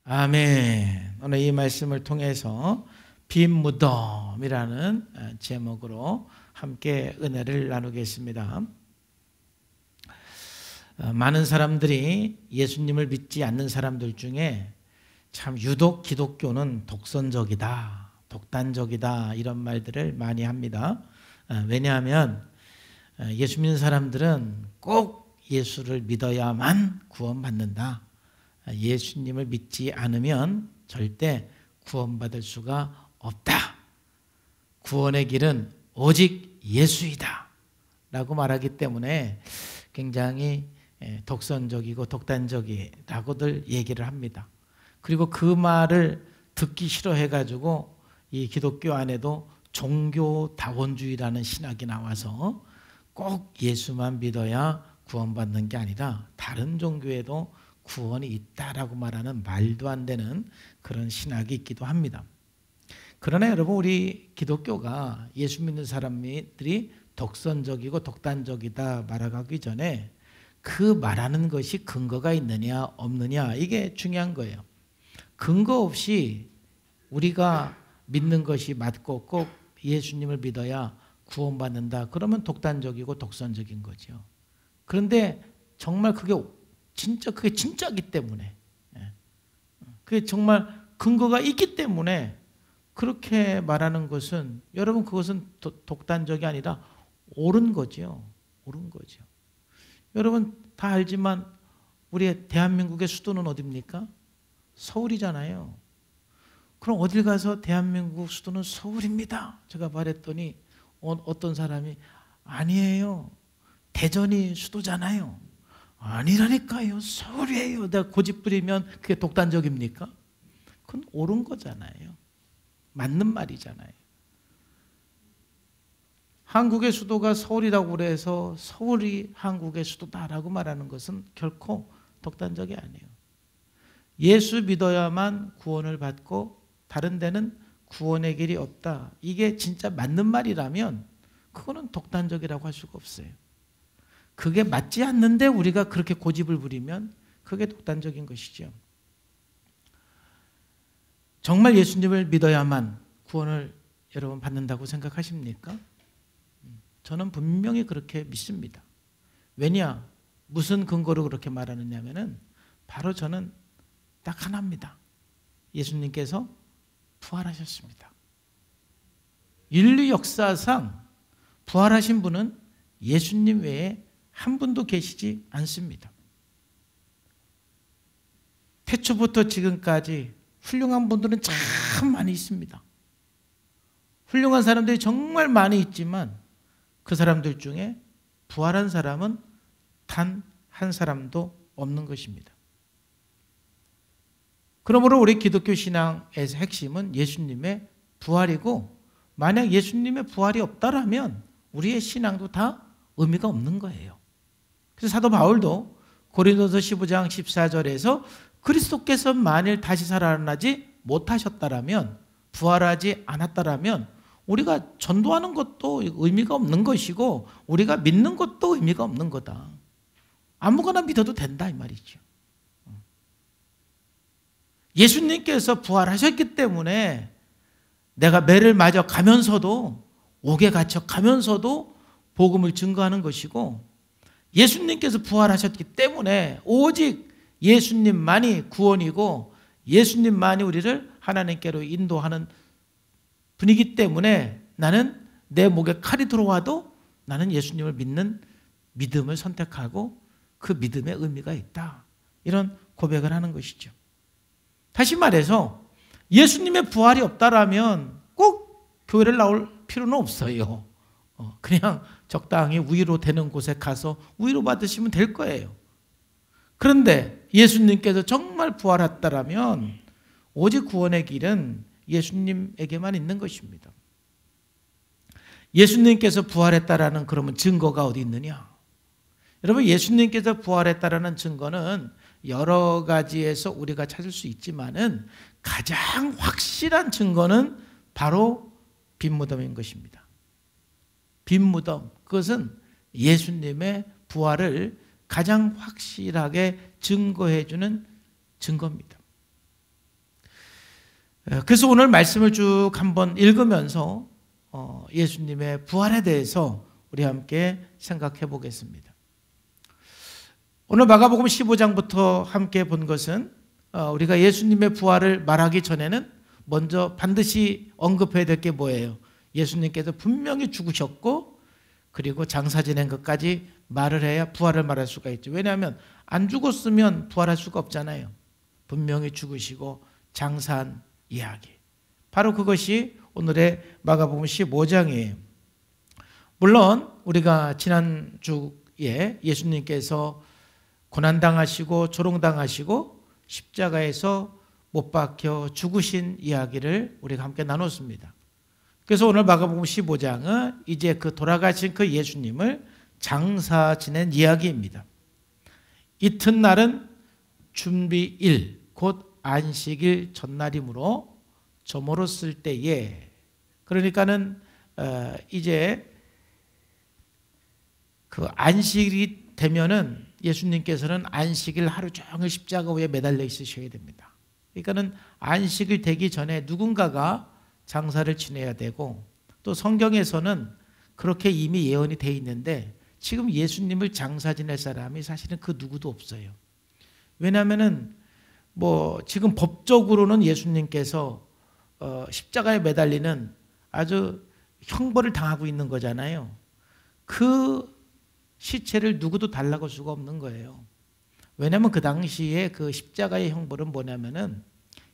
아멘. 오늘 이 말씀을 통해서 빈 무덤이라는 제목으로 함께 은혜를 나누겠습니다. 많은 사람들이 예수님을 믿지 않는 사람들 중에 참 유독 기독교는 독선적이다, 독단적이다 이런 말들을 많이 합니다. 왜냐하면 예수 믿는 사람들은 꼭 예수를 믿어야만 구원받는다. 예수님을 믿지 않으면 절대 구원받을 수가 없다. 구원의 길은 오직 예수이다 라고 말하기 때문에 굉장히 독선적이고 독단적이라고들 얘기를 합니다. 그리고 그 말을 듣기 싫어해가지고 이 기독교 안에도 종교다원주의라는 신학이 나와서 꼭 예수만 믿어야 구원받는 게 아니라 다른 종교에도 구원이 있다라고 말하는 말도 안 되는 그런 신학이 있기도 합니다. 그러나 여러분, 우리 기독교가 예수 믿는 사람들이 독선적이고 독단적이다 말하기 전에 그 말하는 것이 근거가 있느냐 없느냐 이게 중요한 거예요. 근거 없이 우리가 믿는 것이 맞고 꼭 예수님을 믿어야 구원받는다 그러면 독단적이고 독선적인 거죠. 그런데 정말 그게 진짜기 때문에, 그게 정말 근거가 있기 때문에 그렇게 말하는 것은, 여러분, 그것은 독단적이 아니라 옳은 거죠. 옳은 거죠. 여러분 다 알지만 우리 대한민국의 수도는 어디입니까? 서울이잖아요. 그럼 어딜 가서 대한민국 수도는 서울입니다 제가 말했더니 어떤 사람이 아니에요, 대전이 수도잖아요. 아니라니까요, 서울이에요. 내가 고집 부리면 그게 독단적입니까? 그건 옳은 거잖아요. 맞는 말이잖아요. 한국의 수도가 서울이라고 그래서 서울이 한국의 수도다라고 말하는 것은 결코 독단적이 아니에요. 예수 믿어야만 구원을 받고 다른 데는 구원의 길이 없다. 이게 진짜 맞는 말이라면 그거는 독단적이라고 할 수가 없어요. 그게 맞지 않는데 우리가 그렇게 고집을 부리면 그게 독단적인 것이죠. 정말 예수님을 믿어야만 구원을 여러분 받는다고 생각하십니까? 저는 분명히 그렇게 믿습니다. 왜냐? 무슨 근거로 그렇게 말하느냐면은 바로 저는 딱 하나입니다. 예수님께서 부활하셨습니다. 인류 역사상 부활하신 분은 예수님 외에 한 분도 계시지 않습니다. 태초부터 지금까지 훌륭한 분들은 참 많이 있습니다. 훌륭한 사람들이 정말 많이 있지만 그 사람들 중에 부활한 사람은 단 한 사람도 없는 것입니다. 그러므로 우리 기독교 신앙의 핵심은 예수님의 부활이고, 만약 예수님의 부활이 없다라면 우리의 신앙도 다 의미가 없는 거예요. 그래서 사도 바울도 고린도서 15장 14절에서 그리스도께서 만일 다시 살아나지 못하셨다라면, 부활하지 않았다라면 우리가 전도하는 것도 의미가 없는 것이고 우리가 믿는 것도 의미가 없는 거다. 아무거나 믿어도 된다 이 말이죠. 예수님께서 부활하셨기 때문에 내가 매를 맞아 가면서도, 옥에 갇혀 가면서도 복음을 증거하는 것이고, 예수님께서 부활하셨기 때문에 오직 예수님만이 구원이고 예수님만이 우리를 하나님께로 인도하는 분이기 때문에 나는 내 목에 칼이 들어와도 나는 예수님을 믿는 믿음을 선택하고 그 믿음의 의미가 있다. 이런 고백을 하는 것이죠. 다시 말해서 예수님의 부활이 없다라면 꼭 교회를 나올 필요는 없어요. 그냥 적당히 위로 되는 곳에 가서 위로 받으시면 될 거예요. 그런데 예수님께서 정말 부활했다라면 오직 구원의 길은 예수님에게만 있는 것입니다. 예수님께서 부활했다라는 그러면 증거가 어디 있느냐? 여러분, 예수님께서 부활했다라는 증거는 여러 가지에서 우리가 찾을 수 있지만은 가장 확실한 증거는 바로 빈 무덤인 것입니다. 빈 무덤, 그것은 예수님의 부활을 가장 확실하게 증거해 주는 증거입니다. 그래서 오늘 말씀을 쭉 한번 읽으면서 예수님의 부활에 대해서 우리 함께 생각해 보겠습니다. 오늘 마가복음 15장부터 함께 본 것은 우리가 예수님의 부활을 말하기 전에는 먼저 반드시 언급해야 될 게 뭐예요? 예수님께서 분명히 죽으셨고 그리고 장사 지낸 것까지 말을 해야 부활을 말할 수가 있죠. 왜냐하면 안 죽었으면 부활할 수가 없잖아요. 분명히 죽으시고 장사한 이야기. 바로 그것이 오늘의 마가복음 15장이에요. 물론 우리가 지난주에 예수님께서 고난당하시고 조롱당하시고 십자가에서 못 박혀 죽으신 이야기를 우리가 함께 나눴습니다. 그래서 오늘 마가복음 15장은 이제 그 돌아가신 그 예수님을 장사 지낸 이야기입니다. 이튿날은 준비일 곧 안식일 전날이므로 저물었을 때에 그러니까는 이제 그 안식일이 되면은 예수님께서는 안식일 하루 종일 십자가 위에 매달려 있으셔야 됩니다. 그러니까는 안식일 되기 전에 누군가가 장사를 지내야 되고 또 성경에서는 그렇게 이미 예언이 돼 있는데 지금 예수님을 장사 지낼 사람이 사실은 그 누구도 없어요. 왜냐하면은 뭐 지금 법적으로는 예수님께서 십자가에 매달리는 아주 형벌을 당하고 있는 거잖아요. 그 시체를 누구도 달라고 할 수가 없는 거예요. 왜냐하면 그 당시에 그 십자가의 형벌은 뭐냐면은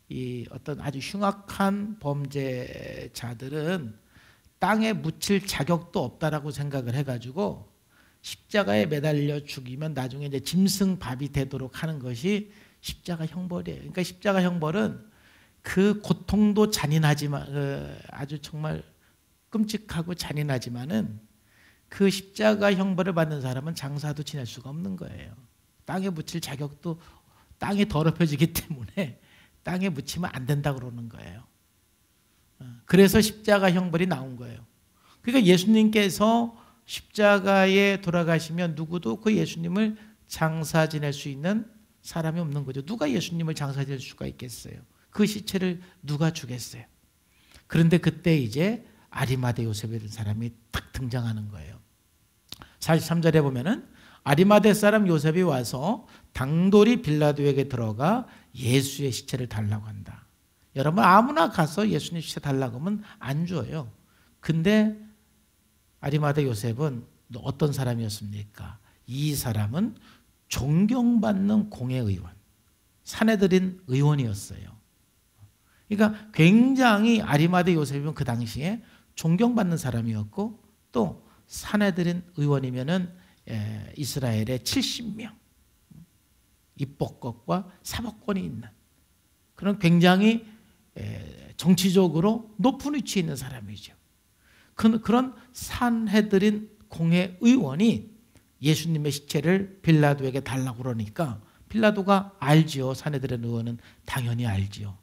이 어떤 아주 흉악한 범죄자들은 땅에 묻힐 자격도 없다라고 생각을 해가지고 십자가에 매달려 죽이면 나중에 이제 짐승밥이 되도록 하는 것이 십자가 형벌이에요. 그러니까 십자가 형벌은 그 고통도 잔인하지만 아주 정말 끔찍하고 잔인하지만은 그 십자가 형벌을 받는 사람은 장사도 지낼 수가 없는 거예요. 땅에 묻힐 자격도 땅이 더럽혀지기 때문에 땅에 묻히면 안 된다고 그러는 거예요. 그래서 십자가 형벌이 나온 거예요. 그러니까 예수님께서 십자가에 돌아가시면 누구도 그 예수님을 장사 지낼 수 있는 사람이 없는 거죠. 누가 예수님을 장사 지낼 수가 있겠어요? 그 시체를 누가 주겠어요? 그런데 그때 이제 아리마대 요셉이라는 사람이 딱 등장하는 거예요. 43절에 보면은 아리마대 사람 요셉이 와서 당돌이 빌라도에게 들어가 예수의 시체를 달라고 한다. 여러분 아무나 가서 예수님 시체 달라고 하면 안 줘요. 근데 아리마대 요셉은 어떤 사람이었습니까? 이 사람은 존경받는 공회의원, 사내들인 의원이었어요. 그러니까 굉장히 아리마대 요셉은 그 당시에 존경받는 사람이었고 또 사내들인 의원이면은 이스라엘의 70명 입법권과 사법권이 있는 그런 굉장히 정치적으로 높은 위치에 있는 사람이죠. 그런 산헤드린 공회의원이 예수님의 시체를 빌라도에게 달라고 그러니까 빌라도가 알지요. 산헤드린 의원은 당연히 알지요.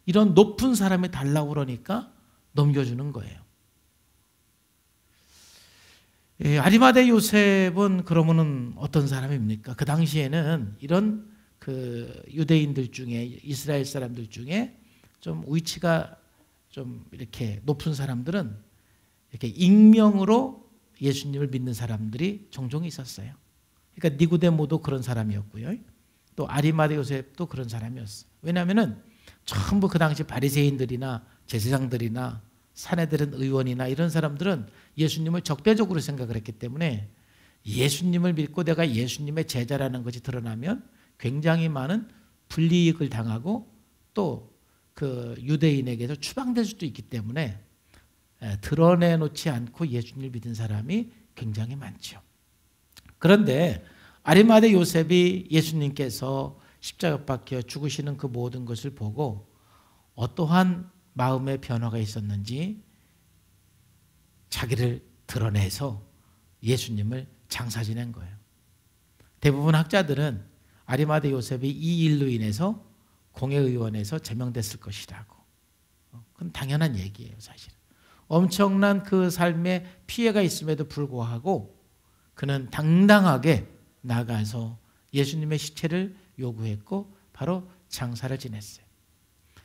이런 높은 사람이 달라고 그러니까 넘겨주는 거예요. 아리마대 요셉은 그러면은 어떤 사람입니까? 그 당시에는 이런 그 유대인들 중에 이스라엘 사람들 중에 좀 위치가 좀 이렇게 높은 사람들은 이렇게 익명으로 예수님을 믿는 사람들이 종종 있었어요. 그러니까 니고데모도 그런 사람이었고요. 또 아리마대 요셉도 그런 사람이었어요. 왜냐하면은 전부 그 당시 바리새인들이나 제사장들이나 사내들은 의원이나 이런 사람들은 예수님을 적대적으로 생각을 했기 때문에 예수님을 믿고 내가 예수님의 제자라는 것이 드러나면 굉장히 많은 불이익을 당하고 또 그 유대인에게서 추방될 수도 있기 때문에 드러내놓지 않고 예수님을 믿은 사람이 굉장히 많죠. 그런데 아리마대 요셉이 예수님께서 십자가 박혀 죽으시는 그 모든 것을 보고 어떠한 마음의 변화가 있었는지 자기를 드러내서 예수님을 장사 지낸 거예요. 대부분 학자들은 아리마대 요셉이 이 일로 인해서 공회의원에서 제명됐을 것이라고. 그건 당연한 얘기예요, 사실. 엄청난 그 삶에 피해가 있음에도 불구하고 그는 당당하게 나가서 예수님의 시체를 요구했고 바로 장사를 지냈어요.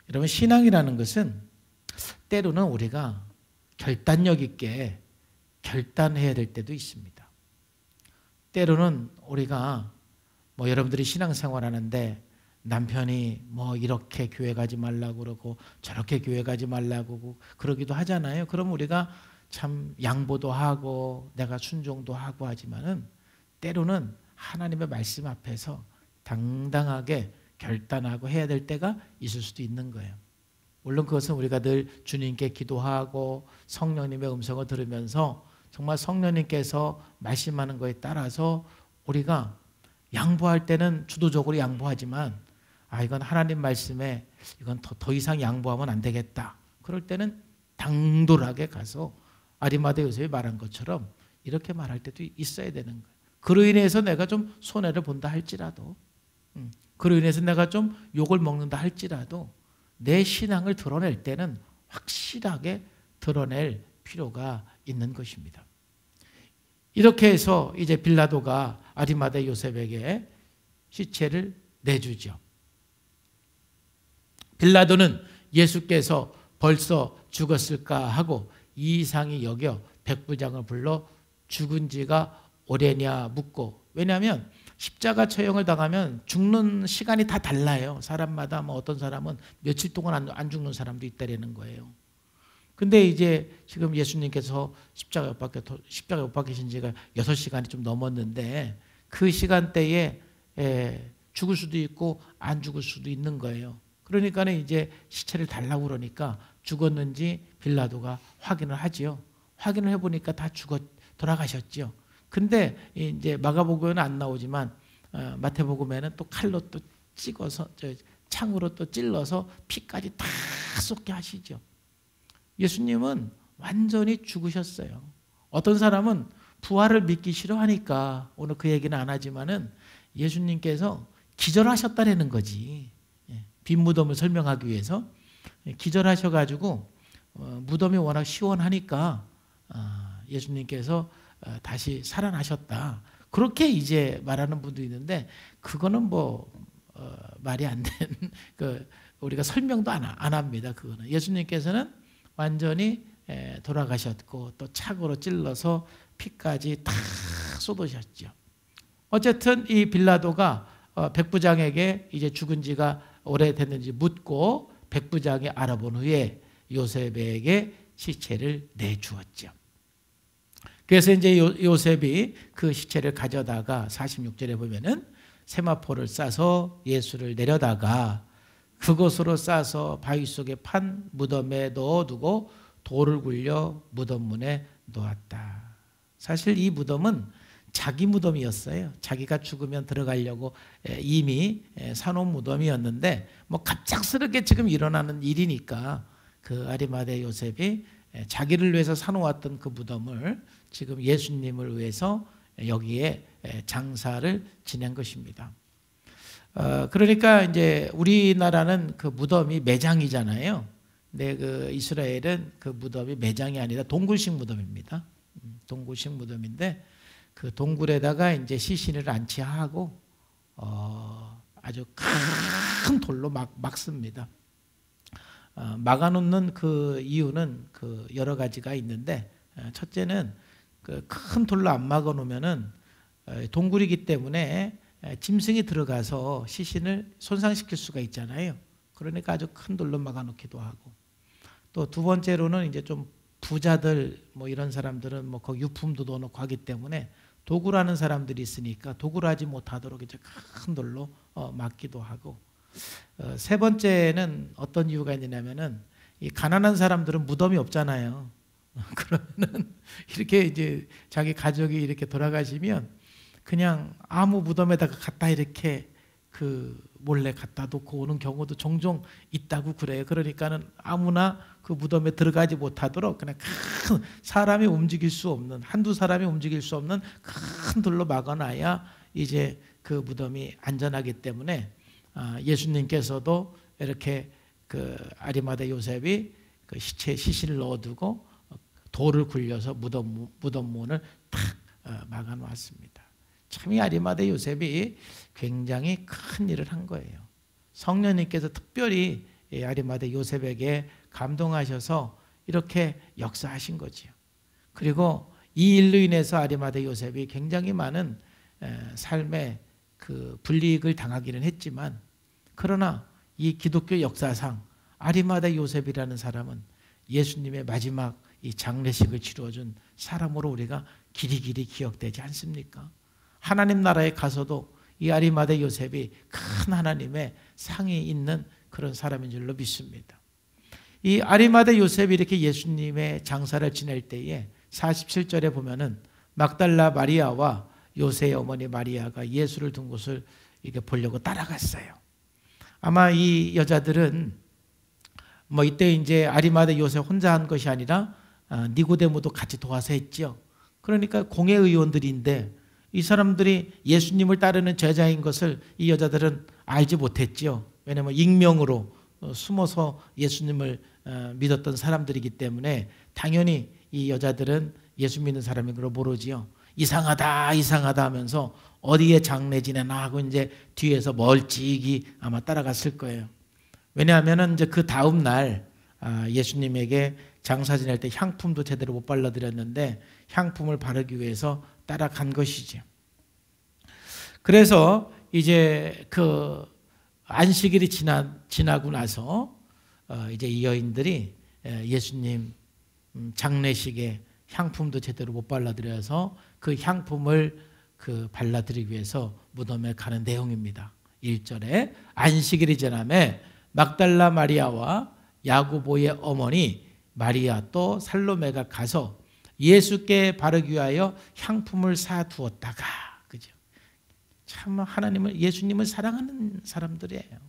여러분, 신앙이라는 것은 때로는 우리가 결단력 있게 결단해야 될 때도 있습니다. 때로는 우리가 여러분들이 신앙생활 하는데 남편이 이렇게 교회 가지 말라고 그러고 저렇게 교회 가지 말라고 그러기도 하잖아요. 그럼 우리가 참 양보도 하고 내가 순종도 하고 하지만은 때로는 하나님의 말씀 앞에서 당당하게 결단하고 해야 될 때가 있을 수도 있는 거예요. 물론 그것은 우리가 늘 주님께 기도하고 성령님의 음성을 들으면서 정말 성령님께서 말씀하는 거에 따라서 우리가 양보할 때는 주도적으로 양보하지만 이건 하나님 말씀에 이건 더 이상 양보하면 안 되겠다. 그럴 때는 당돌하게 가서 아리마대 요셉이 말한 것처럼 이렇게 말할 때도 있어야 되는 거예요. 그로 인해서 내가 좀 손해를 본다 할지라도, 그로 인해서 내가 좀 욕을 먹는다 할지라도 내 신앙을 드러낼 때는 확실하게 드러낼 필요가 있는 것입니다. 이렇게 해서 이제 빌라도가 아리마대 요셉에게 시체를 내주죠. 빌라도는 예수께서 벌써 죽었을까 하고 이상히 여겨 백부장을 불러 죽은 지가 오래냐 묻고, 왜냐하면 십자가 처형을 당하면 죽는 시간이 다 달라요. 사람마다 어떤 사람은 며칠 동안 안 죽는 사람도 있다라는 거예요. 근데 이제 지금 예수님께서 십자가에 못 박히신 지가 6시간이 좀 넘었는데 그 시간대에 죽을 수도 있고 안 죽을 수도 있는 거예요. 그러니까 이제 시체를 달라고 그러니까 죽었는지 빌라도가 확인을 하지요. 확인을 해보니까 다 돌아가셨죠. 근데 이제 마가복음에는 안 나오지만 마태복음에는 또 칼로 또 찍어서 창으로 또 찔러서 피까지 다 쏟게 하시죠. 예수님은 완전히 죽으셨어요. 어떤 사람은 부활을 믿기 싫어하니까 오늘 그 얘기는 안 하지만은 예수님께서 기절하셨다라는 거지. 빈 무덤을 설명하기 위해서 기절하셔가지고 무덤이 워낙 시원하니까 예수님께서 다시 살아나셨다. 그렇게 이제 말하는 분도 있는데 그거는 말이 안 되는 우리가 설명도 안 합니다. 그거는 예수님께서는 완전히 돌아가셨고 또 착으로 찔러서 피까지 다 쏟으셨죠. 어쨌든 이 빌라도가 백부장에게 이제 죽은 지가 오래됐는지 묻고 백부장이 알아본 후에 요셉에게 시체를 내주었죠. 그래서 이제 요셉이 그 시체를 가져다가 46절에 보면은 세마포를 싸서 예수를 내려다가 그곳으로 싸서 바위 속에 판 무덤에 넣어두고 돌을 굴려 무덤 문에 놓았다. 사실 이 무덤은 자기 무덤이었어요. 자기가 죽으면 들어가려고 이미 사놓은 무덤이었는데 갑작스럽게 지금 일어나는 일이니까 그 아리마대 요셉이 자기를 위해서 사놓았던 그 무덤을 지금 예수님을 위해서 여기에 장사를 지낸 것입니다. 그러니까 이제 우리나라는 그 무덤이 매장이잖아요. 근데 그 이스라엘은 그 무덤이 매장이 아니라 동굴식 무덤입니다. 동굴식 무덤인데 그 동굴에다가 이제 시신을 안치하고 아주 큰 돌로 막습니다. 막아놓는 그 이유는 그 여러 가지가 있는데 첫째는 그 큰 돌로 안 막아놓으면은 동굴이기 때문에 짐승이 들어가서 시신을 손상시킬 수가 있잖아요. 그러니까 아주 큰 돌로 막아놓기도 하고, 또 두 번째로는 이제 좀 부자들 이런 사람들은 거기 유품도 넣어놓고 하기 때문에 도굴하는 사람들이 있으니까 도굴하지 못하도록 이제 큰 돌로 막기도 하고, 세 번째는 어떤 이유가 있냐면은 이 가난한 사람들은 무덤이 없잖아요. 그러면은 이렇게 이제 자기 가족이 이렇게 돌아가시면 그냥 아무 무덤에다가 갖다 이렇게 몰래 갖다 놓고 오는 경우도 종종 있다고 그래요. 그러니까는 아무나 그 무덤에 들어가지 못하도록 그냥 큰 사람이 움직일 수 없는, 한두 사람이 움직일 수 없는 큰 돌로 막아놔야 이제 그 무덤이 안전하기 때문에 예수님께서도 이렇게 그 아리마대 요셉이 그 시신을 넣어두고 돌을 굴려서 무덤 문을 탁 막아놓았습니다. 참 이 아리마대 요셉이 굉장히 큰 일을 한 거예요. 성령님께서 특별히 이 아리마대 요셉에게 감동하셔서 이렇게 역사하신 거지요. 그리고 이 일로 인해서 아리마대 요셉이 굉장히 많은 삶의 그 불이익을 당하기는 했지만, 그러나 이 기독교 역사상 아리마대 요셉이라는 사람은 예수님의 마지막 이 장례식을 치루어준 사람으로 우리가 길이길이 기억되지 않습니까? 하나님 나라에 가서도 이 아리마대 요셉이 큰 하나님의 상이 있는 그런 사람인 줄로 믿습니다. 이 아리마대 요셉이 이렇게 예수님의 장사를 지낼 때에 47절에 보면은 막달라 마리아와 요셉의 어머니 마리아가 예수를 둔 곳을 이렇게 보려고 따라갔어요. 아마 이 여자들은 뭐 이때 이제 아리마대 요셉 혼자 한 것이 아니라 니고데모도 같이 도와서 했죠. 그러니까 공회 의원들인데 이 사람들이 예수님을 따르는 제자인 것을 이 여자들은 알지 못했죠. 왜냐하면 익명으로 숨어서 예수님을 믿었던 사람들이기 때문에 당연히 이 여자들은 예수 믿는 사람인 걸 모르지요. 이상하다 이상하다 하면서 어디에 장례 지내나 하고 이제 뒤에서 멀찍이 아마 따라갔을 거예요. 왜냐하면 이제 그 다음 날 예수님에게 장사 지낼 때 향품도 제대로 못 발라드렸는데 향품을 바르기 위해서 따라간 것이죠. 그래서 이제 그 안식일이 지나고 나서 이제 이 여인들이 예수님 장례식에 향품도 제대로 못 발라드려서 그 향품을 그 발라드리기 위해서 무덤에 가는 내용입니다. 1절에 안식일이 지나매 막달라 마리아와 야고보의 어머니 마리아 또 살로메가 가서 예수께 바르기 위하여 향품을 사두었다가, 그죠? 참 하나님을, 예수님을 사랑하는 사람들이에요.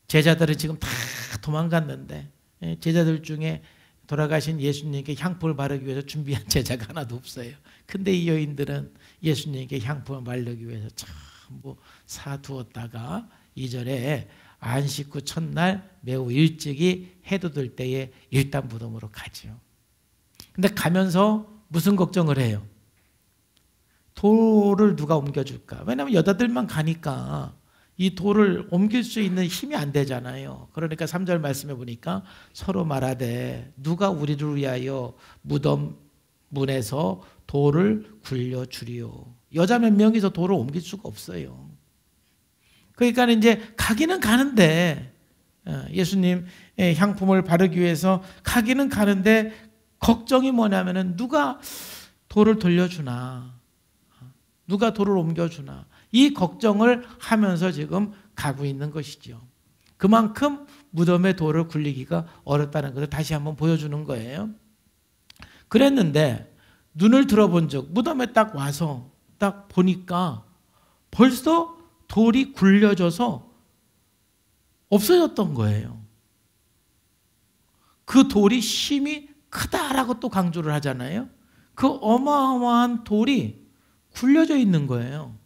제자들은 지금 다 도망갔는데 제자들 중에 돌아가신 예수님께 향품을 바르기 위해서 준비한 제자가 하나도 없어요. 근데 이 여인들은 예수님께 향품을 바르기 위해서 전부 사두었다가 2절에 안식 후 첫날 매우 일찍이 해도 들 때에 일단 무덤으로 가죠. 근데 가면서 무슨 걱정을 해요? 돌을 누가 옮겨줄까? 왜냐하면 여자들만 가니까 이 돌을 옮길 수 있는 힘이 안 되잖아요. 그러니까 3절 말씀해 보니까 서로 말하되 누가 우리를 위하여 무덤 문에서 돌을 굴려주리요. 여자 몇 명이서 돌을 옮길 수가 없어요. 그러니까 이제 가기는 가는데 예수님 향품을 바르기 위해서 가기는 가는데 걱정이 뭐냐면은 누가 돌을 돌려주나, 누가 돌을 옮겨주나, 이 걱정을 하면서 지금 가고 있는 것이죠. 그만큼 무덤에 돌을 굴리기가 어렵다는 것을 다시 한번 보여주는 거예요. 그랬는데 눈을 들어본 적, 무덤에 딱 와서 딱 보니까 벌써 돌이 굴려져서 없어졌던 거예요. 그 돌이 힘이 크다라고 또 강조를 하잖아요. 그 어마어마한 돌이 굴려져 있는 거예요.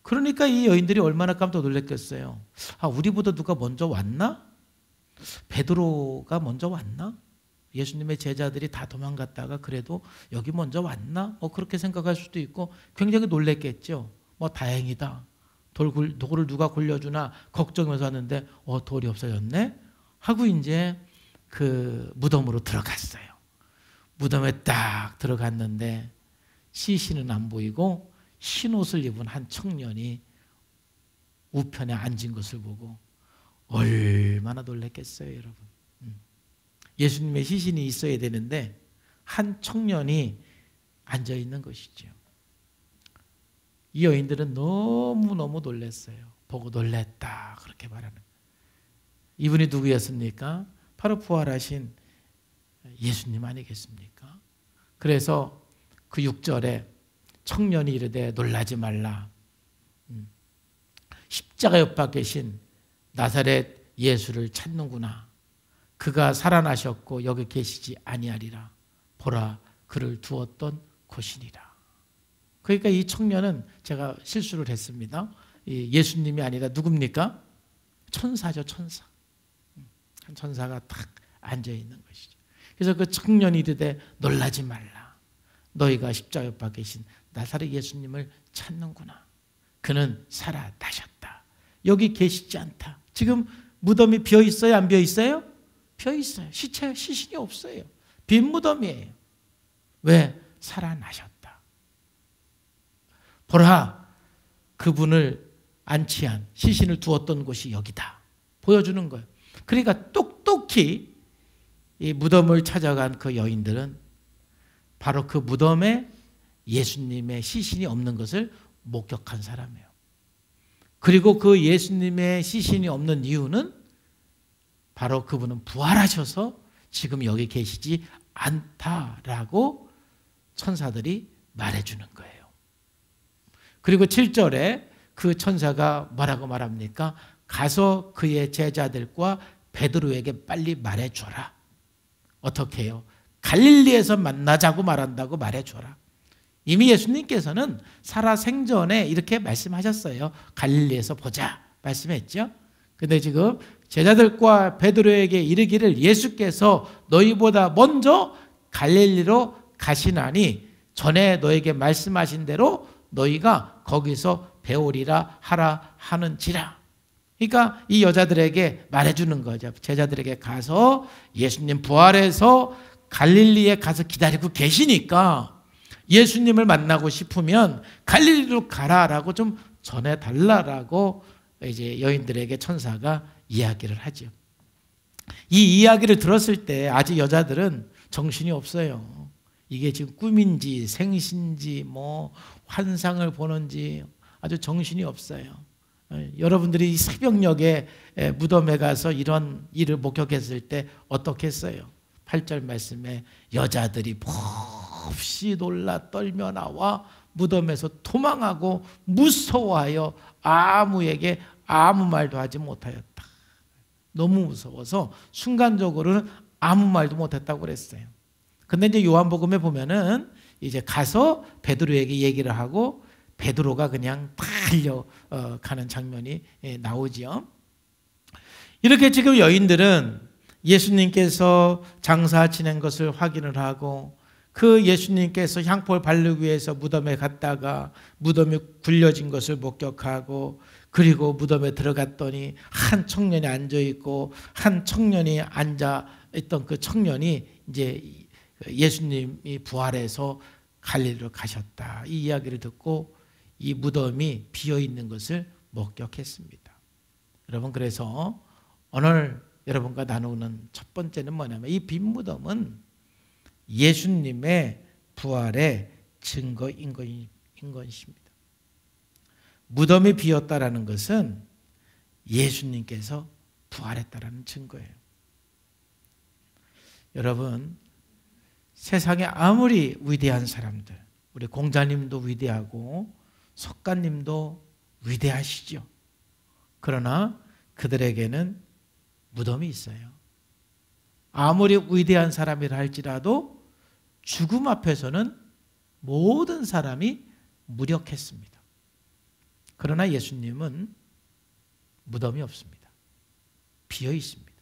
그러니까 이 여인들이 얼마나 깜짝 놀랐겠어요. 우리보다 누가 먼저 왔나? 베드로가 먼저 왔나? 예수님의 제자들이 다 도망갔다가 그래도 여기 먼저 왔나? 그렇게 생각할 수도 있고 굉장히 놀랐겠죠. 다행이다. 돌을 누가 굴려주나 걱정해서 왔는데 돌이 없어졌네? 하고 이제 그 무덤으로 들어갔어요. 무덤에 딱 들어갔는데 시신은 안 보이고 흰 옷을 입은 한 청년이 우편에 앉은 것을 보고 얼마나 놀랐겠어요, 여러분. 예수님의 시신이 있어야 되는데 한 청년이 앉아 있는 것이죠. 이 여인들은 너무너무 놀랐어요. 보고 놀랬다 그렇게 말하는. 이분이 누구였습니까? 바로 부활하신 예수님 아니겠습니까? 그래서 그 6절에 청년이 이르되 놀라지 말라. 십자가 옆에 계신 나사렛 예수를 찾는구나. 그가 살아나셨고 여기 계시지 아니하리라. 보라 그를 두었던 곳이니라. 그러니까 이 청년은 제가 실수를 했습니다. 예수님이 아니라 누굽니까? 천사죠, 천사. 한 천사가 딱 앉아 있는 것이죠. 그래서 그 청년이 이르되 놀라지 말라. 너희가 십자가 옆에 계신 나사렛 예수님을 찾는구나. 그는 살아나셨다. 여기 계시지 않다. 지금 무덤이 비어 있어요? 안 비어 있어요? 비어 있어요. 시신이 없어요. 빈 무덤이에요. 왜? 살아나셨다. 보라, 그분을 안치한 시신을 두었던 곳이 여기다. 보여주는 거예요. 그러니까 똑똑히 이 무덤을 찾아간 그 여인들은 바로 그 무덤에 예수님의 시신이 없는 것을 목격한 사람이에요. 그리고 그 예수님의 시신이 없는 이유는 바로 그분은 부활하셔서 지금 여기 계시지 않다라고 천사들이 말해주는 거예요. 그리고 7절에 그 천사가 뭐라고 말합니까? 가서 그의 제자들과 베드로에게 빨리 말해줘라. 어떻게 해요? 갈릴리에서 만나자고 말한다고 말해줘라. 이미 예수님께서는 살아생전에 이렇게 말씀하셨어요. 갈릴리에서 보자 말씀했죠. 근데 지금 제자들과 베드로에게 이르기를 예수께서 너희보다 먼저 갈릴리로 가시나니 전에 너에게 말씀하신 대로 너희가 거기서 배우리라 하라 하는지라. 그러니까 이 여자들에게 말해주는 거죠. 제자들에게 가서 예수님 부활해서 갈릴리에 가서 기다리고 계시니까 예수님을 만나고 싶으면 갈릴리로 가라라고 좀 전해달라라고 이제 여인들에게 천사가 이야기를 하죠. 이 이야기를 들었을 때 아직 여자들은 정신이 없어요. 이게 지금 꿈인지 생신지 뭐 환상을 보는지 아주 정신이 없어요. 여러분들이 새벽녘에 무덤에 가서 이런 일을 목격했을 때 어떻게 했어요? 8절 말씀에 여자들이 몹시 놀라 떨며 나와 무덤에서 도망하고 무서워하여 아무에게 아무 말도 하지 못하였다. 너무 무서워서 순간적으로는 아무 말도 못했다고 그랬어요. 근데 이제 요한복음에 보면은 이제 가서 베드로에게 얘기를 하고 베드로가 그냥 달려가는 장면이 나오죠. 이렇게 지금 여인들은 예수님께서 장사 지낸 것을 확인을 하고 그 예수님께서 향포를 바르기 위해서 무덤에 갔다가 무덤이 굴려진 것을 목격하고 그리고 무덤에 들어갔더니 한 청년이 앉아 있고 한 청년이 앉아 있던 그 청년이 이제 예수님이 부활해서 갈릴리로 가셨다. 이 이야기를 듣고 이 무덤이 비어 있는 것을 목격했습니다. 여러분, 그래서 오늘 여러분과 나누는 첫 번째는 뭐냐면 이 빈 무덤은 예수님의 부활의 증거인 것입니다. 무덤이 비었다라는 것은 예수님께서 부활했다라는 증거예요. 여러분, 세상에 아무리 위대한 사람들, 우리 공자님도 위대하고 석가님도 위대하시죠. 그러나 그들에게는 무덤이 있어요. 아무리 위대한 사람이라 할지라도 죽음 앞에서는 모든 사람이 무력했습니다. 그러나 예수님은 무덤이 없습니다. 비어 있습니다.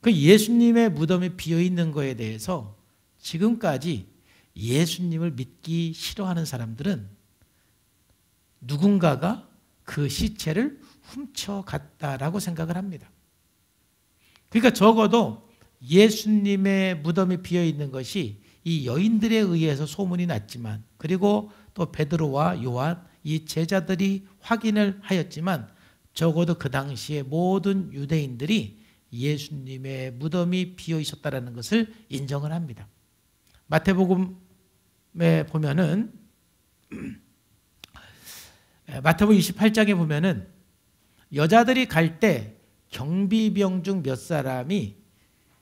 그 예수님의 무덤이 비어 있는 것에 대해서 지금까지 예수님을 믿기 싫어하는 사람들은 누군가가 그 시체를 훔쳐갔다라고 생각을 합니다. 그러니까 적어도 예수님의 무덤이 비어 있는 것이 이 여인들에 의해서 소문이 났지만, 그리고 또 베드로와 요한 이 제자들이 확인을 하였지만, 적어도 그 당시에 모든 유대인들이 예수님의 무덤이 비어 있었다라는 것을 인정을 합니다. 마태복음에 보면은 마태복음 28장에 보면은 여자들이 갈 때 경비병 중 몇 사람이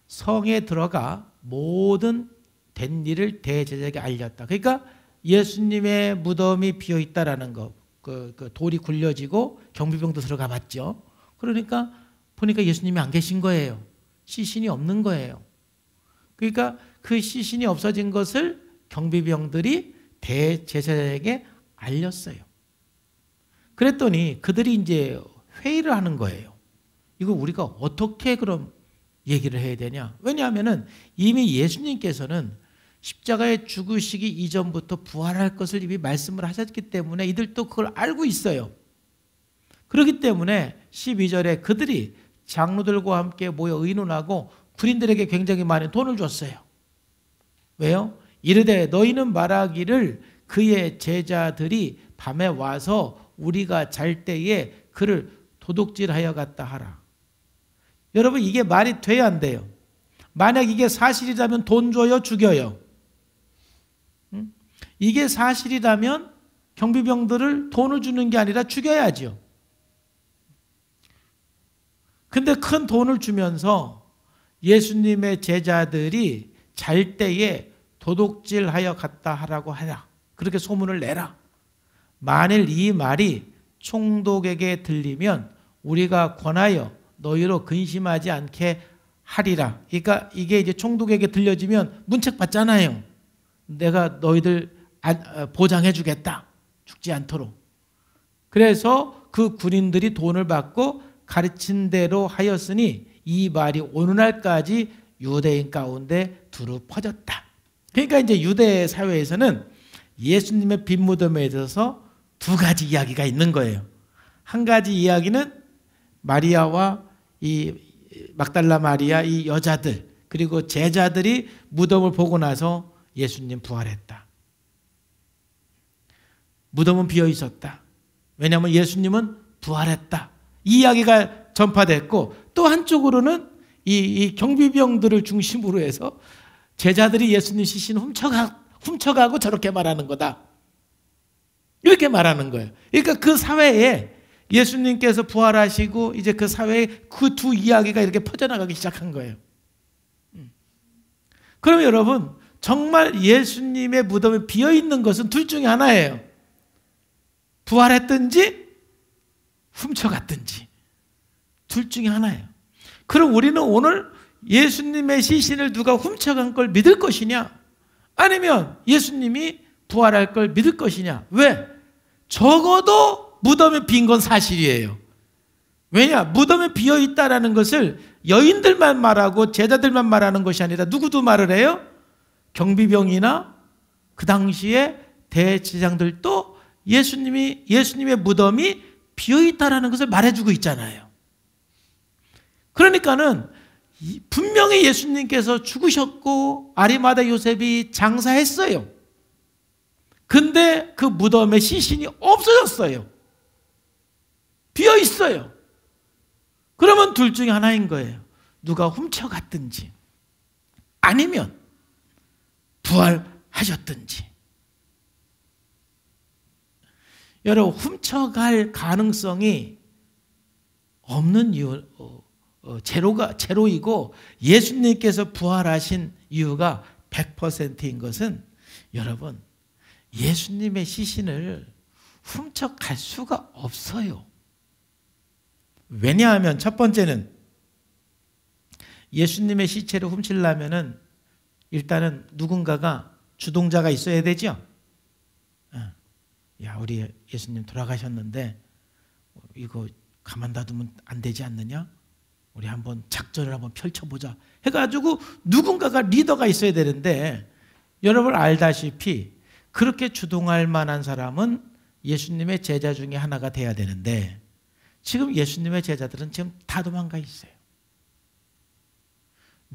성에 들어가 모든 된 일을 대제사장에게 알렸다. 그러니까 예수님의 무덤이 비어 있다라는 거, 그 돌이 굴려지고 경비병도 들어가 봤죠. 그러니까 보니까 예수님이 안 계신 거예요. 시신이 없는 거예요. 그러니까 그 시신이 없어진 것을 경비병들이 대제사장에게 알렸어요. 그랬더니 그들이 이제 회의를 하는 거예요. 이거 우리가 어떻게 그럼 얘기를 해야 되냐? 왜냐하면은 이미 예수님께서는 십자가에 죽으시기 이전부터 부활할 것을 이미 말씀을 하셨기 때문에 이들도 그걸 알고 있어요. 그렇기 때문에 12절에 그들이 장로들과 함께 모여 의논하고 군인들에게 굉장히 많은 돈을 줬어요. 왜요? 이르되 너희는 말하기를 그의 제자들이 밤에 와서 우리가 잘 때에 그를 도둑질하여 갔다 하라. 여러분, 이게 말이 돼야 안 돼요? 만약 이게 사실이라면 돈 줘요, 죽여요? 이게 사실이라면 경비병들을 돈을 주는 게 아니라 죽여야죠. 근데 큰 돈을 주면서 예수님의 제자들이 잘 때에 도둑질하여 갔다 하라고 하라. 그렇게 소문을 내라. 만일 이 말이 총독에게 들리면 우리가 권하여 너희로 근심하지 않게 하리라. 그러니까 이게 이제 총독에게 들려지면 문책 받잖아요. 내가 너희들 보장해 주겠다. 죽지 않도록. 그래서 그 군인들이 돈을 받고 가르친 대로 하였으니 이 말이 오늘날까지 유대인 가운데 두루 퍼졌다. 그러니까 이제 유대 사회에서는 예수님의 빈 무덤에 대해서 두 가지 이야기가 있는 거예요. 한 가지 이야기는 마리아와 이 막달라 마리아 이 여자들 그리고 제자들이 무덤을 보고 나서 예수님 부활했다. 무덤은 비어 있었다. 왜냐하면 예수님은 부활했다. 이 이야기가 전파됐고 또 한쪽으로는 이 경비병들을 중심으로 해서 제자들이 예수님 시신을 훔쳐가고 저렇게 말하는 거다. 이렇게 말하는 거예요. 그러니까 그 사회에 예수님께서 부활하시고 이제 그 사회에 그 두 이야기가 이렇게 퍼져나가기 시작한 거예요. 그럼 여러분, 정말 예수님의 무덤이 비어있는 것은 둘 중에 하나예요. 부활했든지 훔쳐갔든지 둘 중에 하나예요. 그럼 우리는 오늘 예수님의 시신을 누가 훔쳐간 걸 믿을 것이냐, 아니면 예수님이 부활할 걸 믿을 것이냐? 왜? 적어도 무덤이 빈 건 사실이에요. 왜냐? 무덤에 비어있다라는 것을 여인들만 말하고 제자들만 말하는 것이 아니라 누구도 말을 해요? 경비병이나 그 당시에 대제사장들도 예수님의 무덤이 비어있다라는 것을 말해주고 있잖아요. 그러니까는 분명히 예수님께서 죽으셨고 아리마다 요셉이 장사했어요. 근데 그 무덤에 시신이 없어졌어요. 비어 있어요. 그러면 둘 중에 하나인 거예요. 누가 훔쳐갔든지 아니면 부활하셨든지. 여러분, 훔쳐갈 가능성이 없는 이유, 제로이고 예수님께서 부활하신 이유가 100%인 것은 여러분, 예수님의 시신을 훔쳐갈 수가 없어요. 왜냐하면 첫 번째는 예수님의 시체를 훔치려면은 일단은 누군가가 주동자가 있어야 되죠. 야, 우리 예수님 돌아가셨는데 이거 가만 놔두면 안 되지 않느냐? 우리 한번 작전을 한번 펼쳐보자 해가지고 누군가가 리더가 있어야 되는데, 여러분 알다시피 그렇게 주동할 만한 사람은 예수님의 제자 중에 하나가 돼야 되는데 지금 예수님의 제자들은 지금 다 도망가 있어요.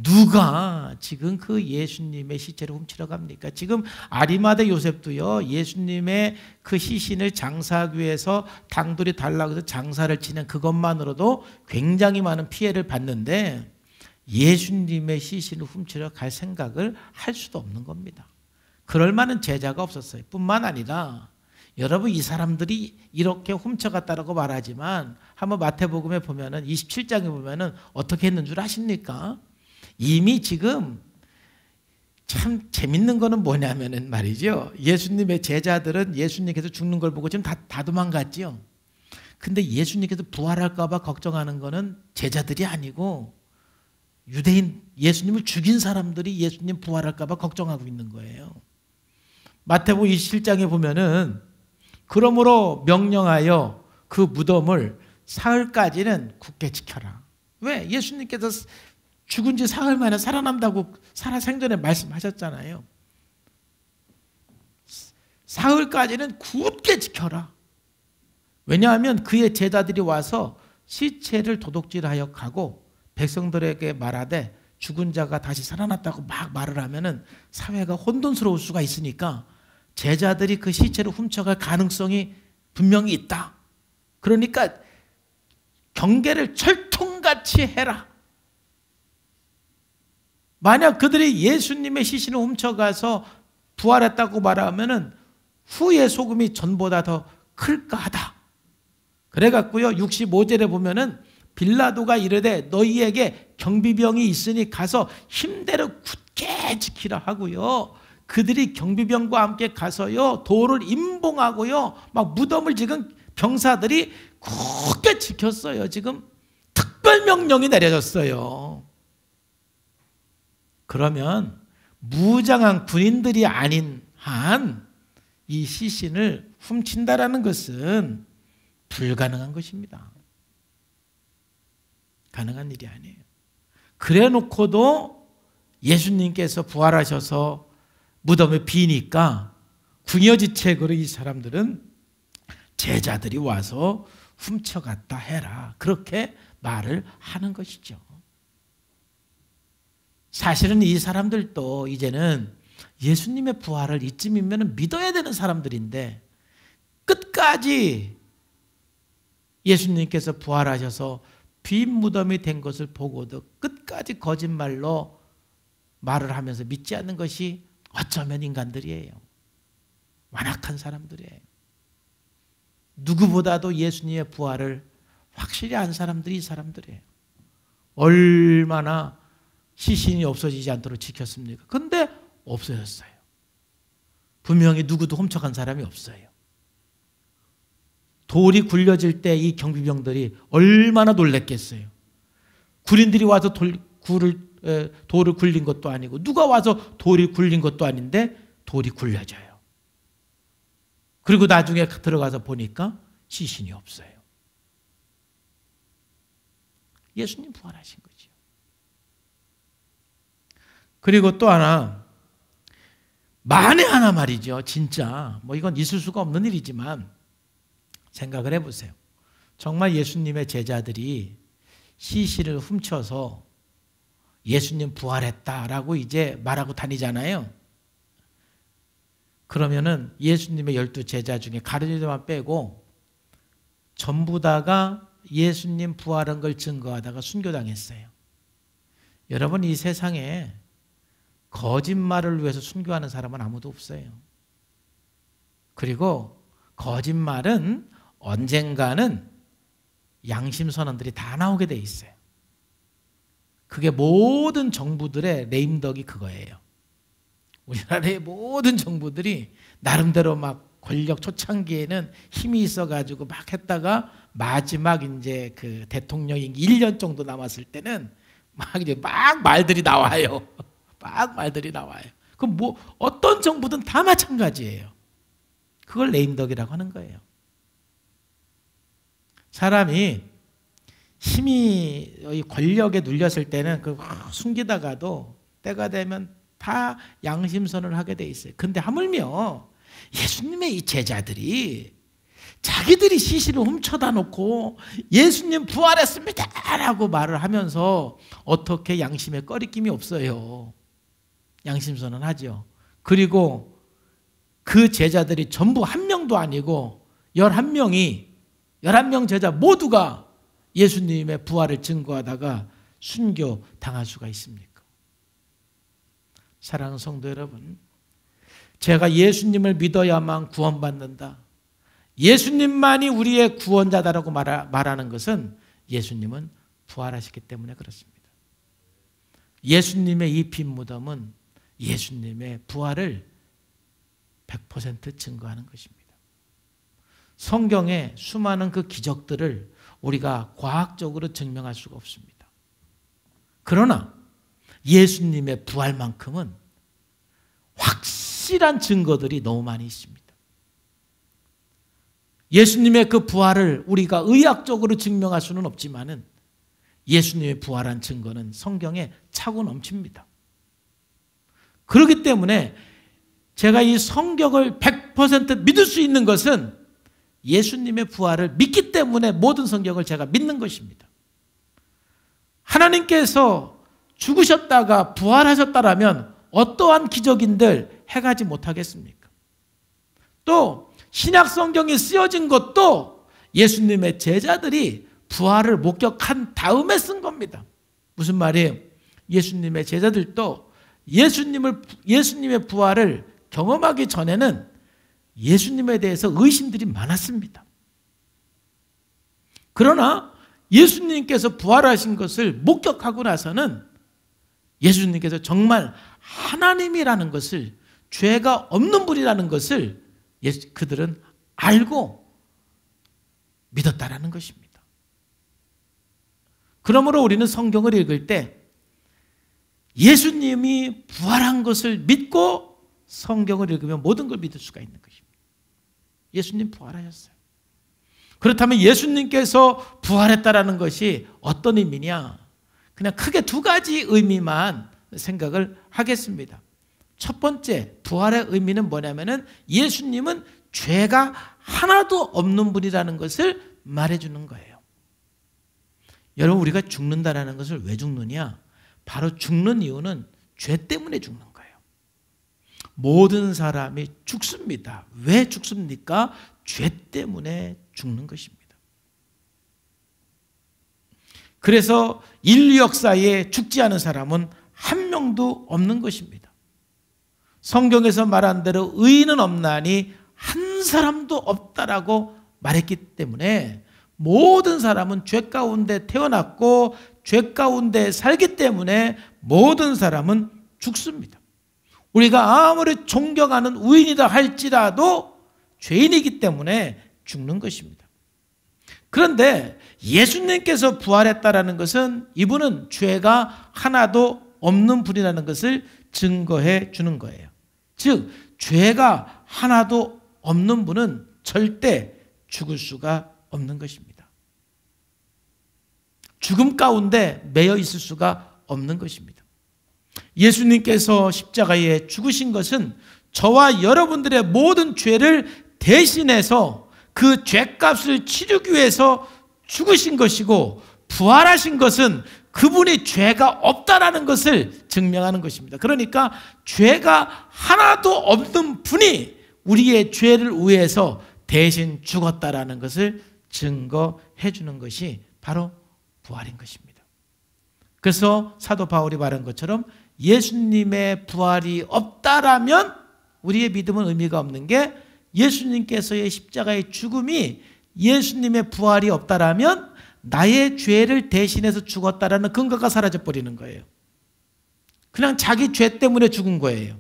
누가 지금 그 예수님의 시체를 훔치러 갑니까? 지금 아리마다 요셉도요, 예수님의 그 시신을 장사하기 위해서 당돌이 달라고 해서 장사를 치는 그것만으로도 굉장히 많은 피해를 받는데 예수님의 시신을 훔치러 갈 생각을 할 수도 없는 겁니다. 그럴 만한 제자가 없었어요. 뿐만 아니라 여러분, 이 사람들이 이렇게 훔쳐갔다라고 말하지만 한번 마태복음에 보면은 27장에 보면은 어떻게 했는 줄 아십니까? 이미 지금 참 재밌는 거는 뭐냐면은 말이죠. 예수님의 제자들은 예수님께서 죽는 걸 보고 지금 다 도망갔지요. 근데 예수님께서 부활할까봐 걱정하는 거는 제자들이 아니고 유대인, 예수님을 죽인 사람들이 예수님 부활할까봐 걱정하고 있는 거예요. 마태복음 27장에 보면은 그러므로 명령하여 그 무덤을 사흘까지는 굳게 지켜라. 왜? 예수님께서 죽은 지 사흘 만에 살아난다고 살아생전에 말씀하셨잖아요. 사흘까지는 굳게 지켜라. 왜냐하면 그의 제자들이 와서 시체를 도둑질하여 가고 백성들에게 말하되 죽은 자가 다시 살아났다고 막 말을 하면은 사회가 혼돈스러울 수가 있으니까 제자들이 그 시체를 훔쳐갈 가능성이 분명히 있다. 그러니까 경계를 철통같이 해라. 만약 그들이 예수님의 시신을 훔쳐가서 부활했다고 말하면은 후의 소금이 전보다 더 클까 하다. 그래갖고요 65절에 보면은 빌라도가 이르되 너희에게 경비병이 있으니 가서 힘대로 굳게 지키라 하고요. 그들이 경비병과 함께 가서요 돌을 임봉하고요 막 무덤을 지금 병사들이 굳게 지켰어요. 지금 특별 명령이 내려졌어요. 그러면 무장한 군인들이 아닌 한 이 시신을 훔친다라는 것은 불가능한 것입니다. 가능한 일이 아니에요. 그래 놓고도 예수님께서 부활하셔서 무덤에 비니까 궁여지책으로 이 사람들은 제자들이 와서 훔쳐갔다 해라. 그렇게 말을 하는 것이죠. 사실은 이 사람들도 이제는 예수님의 부활을 이쯤이면 믿어야 되는 사람들인데 끝까지 예수님께서 부활하셔서 빈 무덤이 된 것을 보고도 끝까지 거짓말로 말을 하면서 믿지 않는 것이 어쩌면 인간들이에요. 완악한 사람들이에요. 누구보다도 예수님의 부활을 확실히 안 사람들이 이 사람들이에요. 얼마나 시신이 없어지지 않도록 지켰습니까? 근데 없어졌어요. 분명히 누구도 훔쳐간 사람이 없어요. 돌이 굴려질 때 이 경비병들이 얼마나 놀랬겠어요. 군인들이 와서 돌을 굴린 것도 아니고 누가 와서 돌이 굴린 것도 아닌데 돌이 굴려져요. 그리고 나중에 들어가서 보니까 시신이 없어요. 예수님 부활하신 거죠. 그리고 또 하나, 만에 하나 말이죠. 진짜 뭐 이건 있을 수가 없는 일이지만 생각을 해보세요. 정말 예수님의 제자들이 시신을 훔쳐서 예수님 부활했다라고 이제 말하고 다니잖아요. 그러면은 예수님의 12제자 중에 가룟 유다만 빼고 전부 다가 예수님 부활한 걸 증거하다가 순교당했어요. 여러분, 이 세상에 거짓말을 위해서 순교하는 사람은 아무도 없어요. 그리고 거짓말은 언젠가는 양심 선언들이 다 나오게 돼 있어요. 그게 모든 정부들의 레임덕이 그거예요. 우리나라의 모든 정부들이 나름대로 막 권력 초창기에는 힘이 있어가지고 막 했다가 마지막 이제 그 대통령이 1년 정도 남았을 때는 막 말들이 나와요. 막 말들이 나와요. 그럼 뭐 어떤 정부든 다 마찬가지예요. 그걸 레임덕이라고 하는 거예요. 사람이 힘이 권력에 눌렸을 때는 그 숨기다가도 때가 되면 다 양심선을 하게 돼 있어요. 근데 하물며 예수님의 이 제자들이 자기들이 시신을 훔쳐다 놓고 예수님 부활했습니다 라고 말을 하면서 어떻게 양심에 꺼리낌이 없어요. 양심선언 하죠. 그리고 그 제자들이 전부 한 명도 아니고 11명 제자 모두가 예수님의 부활을 증거하다가 순교 당할 수가 있습니까? 사랑하는 성도 여러분, 제가 예수님을 믿어야만 구원받는다. 예수님만이 우리의 구원자다라고 말하는 것은 예수님은 부활하셨기 때문에 그렇습니다. 예수님의 이 빈 무덤은 예수님의 부활을 100% 증거하는 것입니다. 성경의 수많은 그 기적들을 우리가 과학적으로 증명할 수가 없습니다. 그러나 예수님의 부활만큼은 확실한 증거들이 너무 많이 있습니다. 예수님의 그 부활을 우리가 의학적으로 증명할 수는 없지만은 예수님의 부활한 증거는 성경에 차고 넘칩니다. 그렇기 때문에 제가 이 성경을 100% 믿을 수 있는 것은 예수님의 부활을 믿기 때문에 모든 성경을 제가 믿는 것입니다. 하나님께서 죽으셨다가 부활하셨다라면 어떠한 기적인들 해가지 못하겠습니까? 또 신약 성경이 쓰여진 것도 예수님의 제자들이 부활을 목격한 다음에 쓴 겁니다. 무슨 말이에요? 예수님의 제자들도 예수님의 부활을 경험하기 전에는 예수님에 대해서 의심들이 많았습니다. 그러나 예수님께서 부활하신 것을 목격하고 나서는 예수님께서 정말 하나님이라는 것을, 죄가 없는 분이라는 것을 그들은 알고 믿었다라는 것입니다. 그러므로 우리는 성경을 읽을 때 예수님이 부활한 것을 믿고 성경을 읽으면 모든 걸 믿을 수가 있는 것입니다. 예수님 부활하셨어요. 그렇다면 예수님께서 부활했다라는 것이 어떤 의미냐? 그냥 크게 두 가지 의미만 생각을 하겠습니다. 첫 번째, 부활의 의미는 뭐냐면은 예수님은 죄가 하나도 없는 분이라는 것을 말해주는 거예요. 여러분, 우리가 죽는다라는 것을 왜 죽느냐? 바로 죽는 이유는 죄 때문에 죽는 거예요. 모든 사람이 죽습니다. 왜 죽습니까? 죄 때문에 죽는 것입니다. 그래서 인류 역사에 죽지 않은 사람은 한 명도 없는 것입니다. 성경에서 말한 대로 의인은 없나니 한 사람도 없다라고 말했기 때문에 모든 사람은 죄 가운데 태어났고 죄 가운데 살기 때문에 모든 사람은 죽습니다. 우리가 아무리 존경하는 의인이다 할지라도 죄인이기 때문에 죽는 것입니다. 그런데 예수님께서 부활했다라는 것은 이분은 죄가 하나도 없는 분이라는 것을 증거해 주는 거예요. 즉, 죄가 하나도 없는 분은 절대 죽을 수가 없는 것입니다. 죽음 가운데 매여 있을 수가 없는 것입니다. 예수님께서 십자가에 죽으신 것은 저와 여러분들의 모든 죄를 대신해서 그 죄값을 치르기 위해서 죽으신 것이고, 부활하신 것은 그분이 죄가 없다라는 것을 증명하는 것입니다. 그러니까 죄가 하나도 없는 분이 우리의 죄를 위해서 대신 죽었다라는 것을 증거해 주는 것이 바로 부활인 것입니다. 그래서 사도 바울이 말한 것처럼 예수님의 부활이 없다라면 우리의 믿음은 의미가 없는 게, 예수님께서의 십자가의 죽음이 예수님의 부활이 없다라면 나의 죄를 대신해서 죽었다라는 근거가 사라져버리는 거예요. 그냥 자기 죄 때문에 죽은 거예요.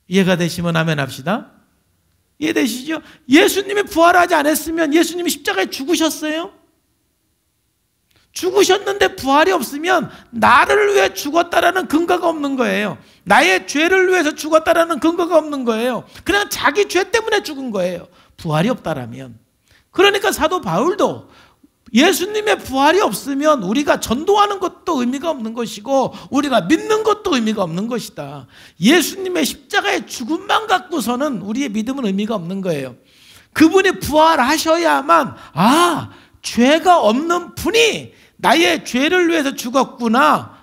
이해가 되시면 아멘 합시다. 이해되시죠? 예수님이 부활하지 않았으면 예수님이 십자가에 죽으셨어요? 죽으셨는데 부활이 없으면 나를 위해 죽었다라는 근거가 없는 거예요. 나의 죄를 위해서 죽었다라는 근거가 없는 거예요. 그냥 자기 죄 때문에 죽은 거예요. 부활이 없다라면. 그러니까 사도 바울도 예수님의 부활이 없으면 우리가 전도하는 것도 의미가 없는 것이고 우리가 믿는 것도 의미가 없는 것이다. 예수님의 십자가의 죽음만 갖고서는 우리의 믿음은 의미가 없는 거예요. 그분이 부활하셔야만, 아, 죄가 없는 분이 나의 죄를 위해서 죽었구나.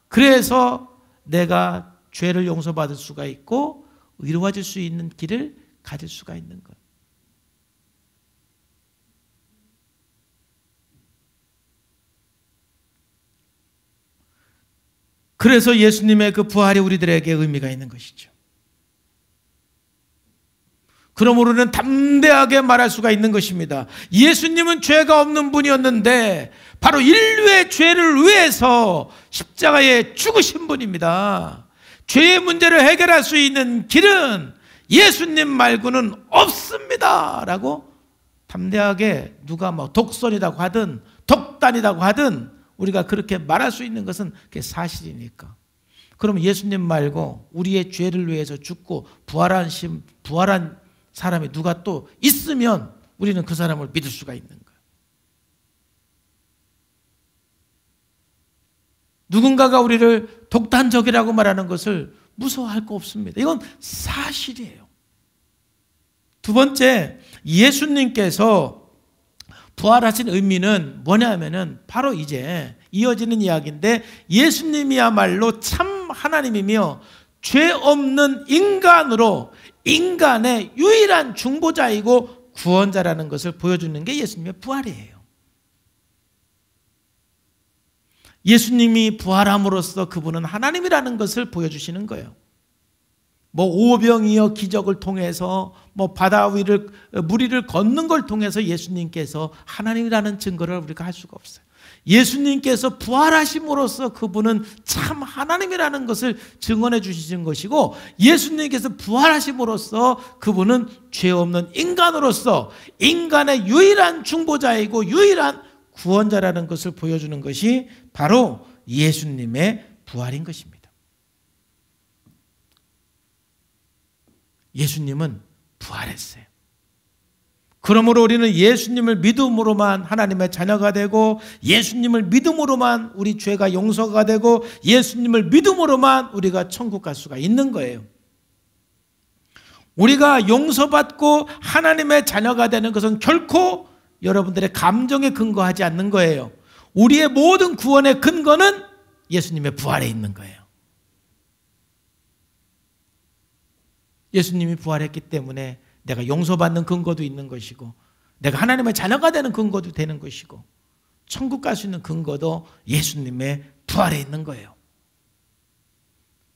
그래서 내가 죄를 용서받을 수가 있고 의로워질 수 있는 길을 가질 수가 있는 것. 그래서 예수님의 그 부활이 우리들에게 의미가 있는 것이죠. 그러므로 우리는 담대하게 말할 수가 있는 것입니다. 예수님은 죄가 없는 분이었는데 바로 인류의 죄를 위해서 십자가에 죽으신 분입니다. 죄의 문제를 해결할 수 있는 길은 예수님 말고는 없습니다 라고 담대하게, 누가 뭐 독선이라고 하든 독단이라고 하든 우리가 그렇게 말할 수 있는 것은 그게 사실이니까. 그럼 예수님 말고 우리의 죄를 위해서 죽고 부활한 사람이 누가 또 있으면 우리는 그 사람을 믿을 수가 있는 거예요. 누군가가 우리를 독단적이라고 말하는 것을 무서워할 거 없습니다. 이건 사실이에요. 두 번째, 예수님께서 부활하신 의미는 뭐냐면은 바로 이제 이어지는 이야기인데, 예수님이야말로 참 하나님이며 죄 없는 인간으로 인간의 유일한 중보자이고 구원자라는 것을 보여주는 게 예수님의 부활이에요. 예수님이 부활함으로써 그분은 하나님이라는 것을 보여주시는 거예요. 뭐 오병이어 기적을 통해서, 뭐 바다 위를 무리를 걷는 걸 통해서 예수님께서 하나님이라는 증거를 우리가 할 수가 없어요. 예수님께서 부활하심으로써 그분은 참 하나님이라는 것을 증언해 주시는 것이고, 예수님께서 부활하심으로써 그분은 죄 없는 인간으로서 인간의 유일한 중보자이고 유일한 구원자라는 것을 보여주는 것이 바로 예수님의 부활인 것입니다. 예수님은 부활했어요. 그러므로 우리는 예수님을 믿음으로만 하나님의 자녀가 되고, 예수님을 믿음으로만 우리 죄가 용서가 되고, 예수님을 믿음으로만 우리가 천국 갈 수가 있는 거예요. 우리가 용서받고 하나님의 자녀가 되는 것은 결코 여러분들의 감정에 근거하지 않는 거예요. 우리의 모든 구원의 근거는 예수님의 부활에 있는 거예요. 예수님이 부활했기 때문에 내가 용서받는 근거도 있는 것이고, 내가 하나님의 자녀가 되는 근거도 되는 것이고, 천국 갈 수 있는 근거도 예수님의 부활에 있는 거예요.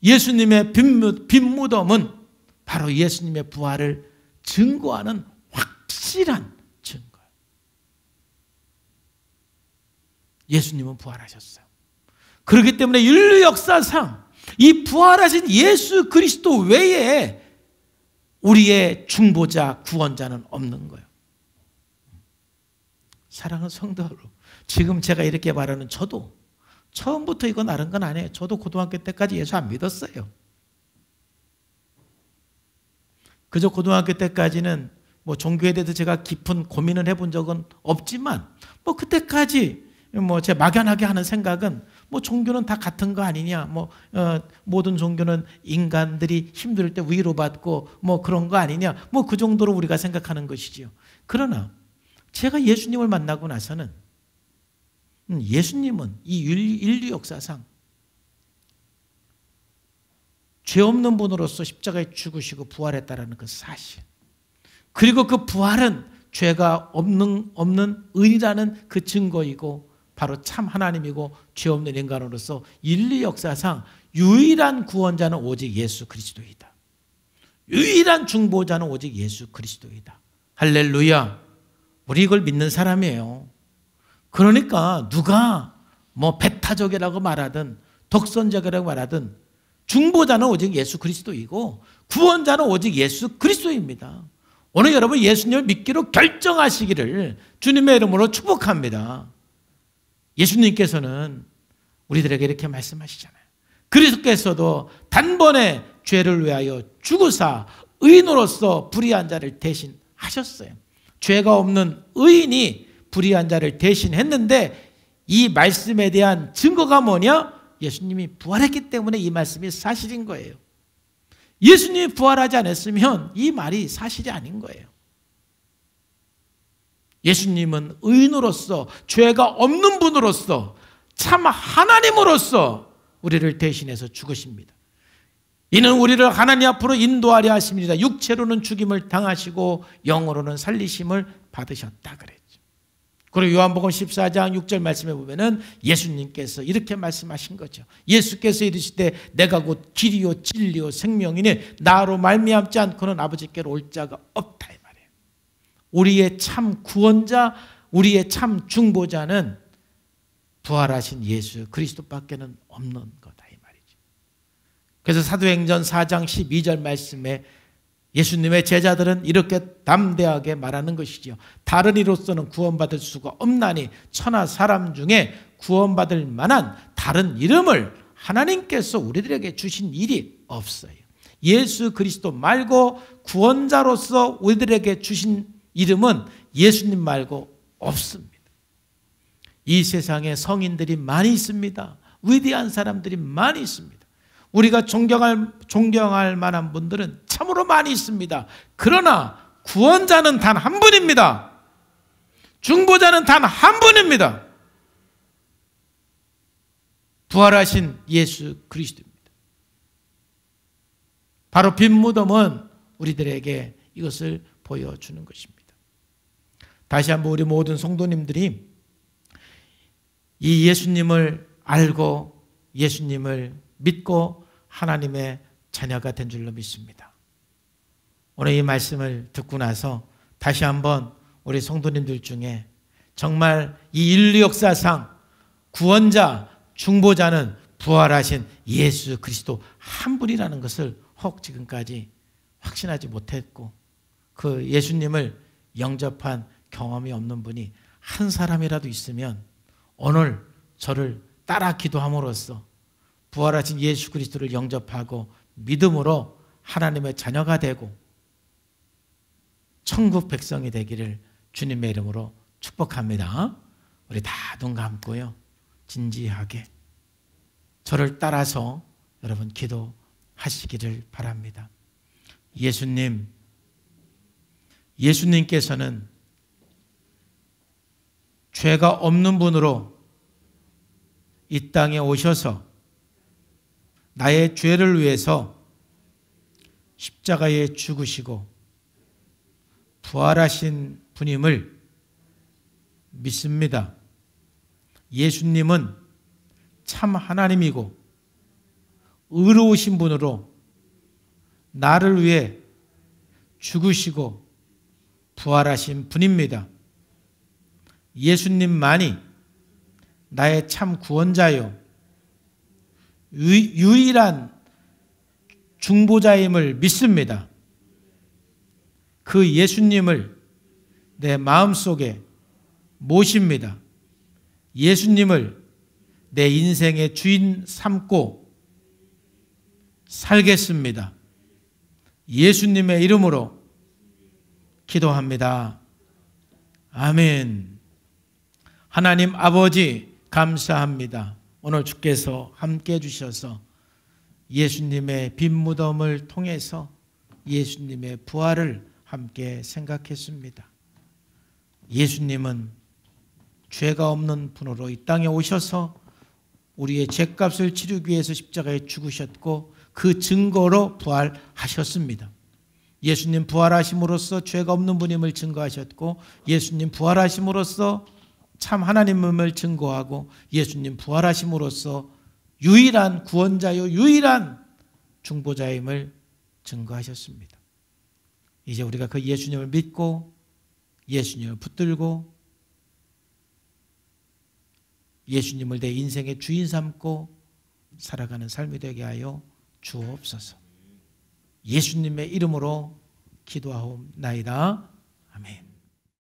예수님의 빈무덤은 바로 예수님의 부활을 증거하는 확실한 증거예요. 예수님은 부활하셨어요. 그렇기 때문에 인류 역사상 이 부활하신 예수 그리스도 외에 우리의 중보자, 구원자는 없는 거예요. 사랑하는 성도 여러분, 지금 제가 이렇게 말하는 저도 처음부터 이거 나른 건 아니에요. 저도 고등학교 때까지 예수 안 믿었어요. 그저 고등학교 때까지는 뭐 종교에 대해서 제가 깊은 고민을 해본 적은 없지만, 뭐 그때까지 뭐 제 막연하게 하는 생각은 뭐 종교는 다 같은 거 아니냐, 모든 종교는 인간들이 힘들 때 위로받고 뭐 그런 거 아니냐, 뭐 그 정도로 우리가 생각하는 것이지요. 그러나 제가 예수님을 만나고 나서는 예수님은 이 인류 역사상 죄 없는 분으로서 십자가에 죽으시고 부활했다라는 그 사실, 그리고 그 부활은 죄가 없는 의라는 그 증거이고 바로 참 하나님이고 죄 없는 인간으로서 인류 역사상 유일한 구원자는 오직 예수 그리스도이다. 유일한 중보자는 오직 예수 그리스도이다. 할렐루야. 우리 이걸 믿는 사람이에요. 그러니까 누가 뭐 배타적이라고 말하든 독선적이라고 말하든 중보자는 오직 예수 그리스도이고 구원자는 오직 예수 그리스도입니다. 오늘 여러분 예수님을 믿기로 결정하시기를 주님의 이름으로 축복합니다. 예수님께서는 우리들에게 이렇게 말씀하시잖아요. 그리스도께서도 단번에 죄를 위하여 죽으사 의인으로서 불의한 자를 대신하셨어요. 죄가 없는 의인이 불의한 자를 대신했는데, 이 말씀에 대한 증거가 뭐냐? 예수님이 부활했기 때문에 이 말씀이 사실인 거예요. 예수님이 부활하지 않았으면 이 말이 사실이 아닌 거예요. 예수님은 의인으로서, 죄가 없는 분으로서, 참 하나님으로서 우리를 대신해서 죽으십니다. 이는 우리를 하나님 앞으로 인도하려 하십니다. 육체로는 죽임을 당하시고 영으로는 살리심을 받으셨다 그랬죠. 그리고 요한복음 14장 6절 말씀에 보면은 예수님께서 이렇게 말씀하신 거죠. 예수께서 이르시되 내가 곧 길이요 진리요 생명이니 나로 말미암지 않고는 아버지께로 올 자가 없다 이 말이에요. 우리의 참 구원자, 우리의 참 중보자는 부활하신 예수 그리스도밖에는 없는 거다 이 말이죠. 그래서 사도행전 4장 12절 말씀에 예수님의 제자들은 이렇게 담대하게 말하는 것이지요. 다른 이로서는 구원받을 수가 없나니 천하 사람 중에 구원받을 만한 다른 이름을 하나님께서 우리들에게 주신 일이 없어요. 예수 그리스도 말고 구원자로서 우리들에게 주신 이름은 예수님 말고 없습니다. 이 세상에 성인들이 많이 있습니다. 위대한 사람들이 많이 있습니다. 우리가 존경할 만한 분들은 참으로 많이 있습니다. 그러나 구원자는 단 한 분입니다. 중보자는 단 한 분입니다. 부활하신 예수 그리스도입니다. 바로 빈 무덤은 우리들에게 이것을 보여주는 것입니다. 다시 한번 우리 모든 성도님들이 이 예수님을 알고 예수님을 믿고 하나님의 자녀가 된 줄로 믿습니다. 오늘 이 말씀을 듣고 나서 다시 한번 우리 성도님들 중에 정말 이 인류 역사상 구원자, 중보자는 부활하신 예수 그리스도 한 분이라는 것을 혹 지금까지 확신하지 못했고 그 예수님을 영접한 경험이 없는 분이 한 사람이라도 있으면 오늘 저를 따라 기도함으로써 부활하신 예수 그리스도를 영접하고 믿음으로 하나님의 자녀가 되고 천국 백성이 되기를 주님의 이름으로 축복합니다. 우리 다 눈 감고요. 진지하게 저를 따라서 여러분 기도하시기를 바랍니다. 예수님께서는 죄가 없는 분으로 이 땅에 오셔서 나의 죄를 위해서 십자가에 죽으시고 부활하신 분임을 믿습니다. 예수님은 참 하나님이고 의로우신 분으로 나를 위해 죽으시고 부활하신 분입니다. 예수님만이 나의 참 구원자요 유일한 중보자임을 믿습니다. 그 예수님을 내 마음속에 모십니다. 예수님을 내 인생의 주인 삼고 살겠습니다. 예수님의 이름으로 기도합니다. 아멘. 하나님 아버지 감사합니다. 오늘 주께서 함께 해주셔서 예수님의 빈 무덤을 통해서 예수님의 부활을 함께 생각했습니다. 예수님은 죄가 없는 분으로 이 땅에 오셔서 우리의 죄값을 치르기 위해서 십자가에 죽으셨고 그 증거로 부활하셨습니다. 예수님 부활하심으로써 죄가 없는 분임을 증거하셨고 예수님 부활하심으로써 참 하나님임을 증거하고 예수님 부활하심으로써 유일한 구원자요 유일한 중보자임을 증거하셨습니다. 이제 우리가 그 예수님을 믿고 예수님을 붙들고 예수님을 내 인생의 주인 삼고 살아가는 삶이 되게 하여 주옵소서. 예수님의 이름으로 기도하옵나이다. 아멘.